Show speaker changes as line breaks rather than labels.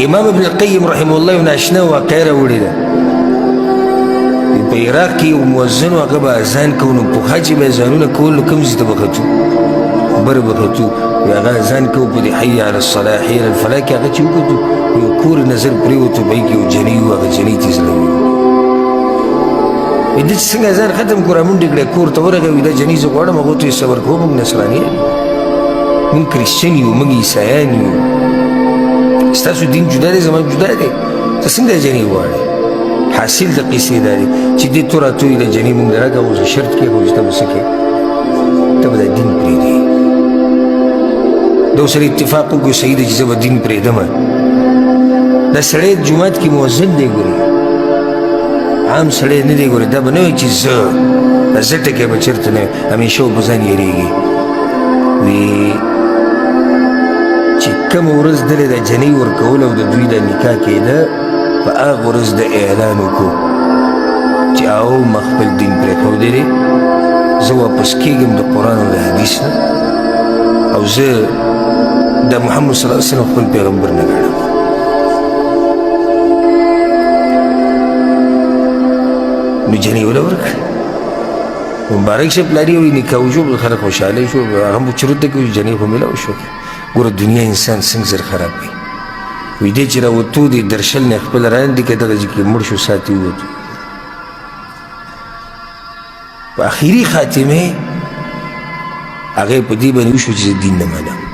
امام ابن القیم رحمه الله یو ناشنا واقعه راوړې ده په عراق کې یو مؤذن و هغه به اذان کو نو پخوا چې به اذانونه کول نو کوم ځای ته به ختو بره به ختو هغه اذان کو په دې حي علی الصلاة حي علی الفلاح کې هغه چې وکتو یو کور نظر پرېوتو بهې کې یو جنۍ و هغه جنۍ ته ځلوي دې چې څنګه اذان ختم کړو رامنډې کړې کور ته ورغی دا جنۍ زه غواړم هغو ته یې صبر کوو موږ نصرانیان یو موږ کریسچن یو موږ عیسایان یو ستاسو دین جدا دی زما جدا دی ته څنګه جنۍ غواړې حاصل د قصې دا دی چې دې تو راتوی د جنۍ موږ راکړه اوس شرط کېږو چې ته به څه کوې ته به دا دین پرېږدې د ورسره اتفاق وکړو صحیح ده چې زه به دین پرېږدمه دا سړی جومات کې مؤذن دی ګورې عام سړی نه دی ګورې دا به نه وایي چې زه زه ټکی به چېرته نه همیشه به ځان یېرېږي وی چې کومه ورځ دلې د جنۍ ورکول او د دوی د نکاح کېده په هغه ورځ د اعلان وکړو چې او ما خپل دین پرېښودی دی زه واپس کېږم د قرآن او د حدیث نه او زه د محمد صلی الله علیه وسلم خپل پیغمبر نه ګڼم نو جنۍ وله ورکړه مبارک شه پلاري وي نکاح وشو خلک خوشحاله شو هغه هم چرت دی که جنۍ خو میلاو شو ګوره دنیا انسان څنګه زر خراب کوي وی دی چې راوتو دی درشل نه خپل راندي که دغه ځای کې مړ شو ساتي ووتو په اخري خاتمه هغه په دې باندې وشو چې دین نه منم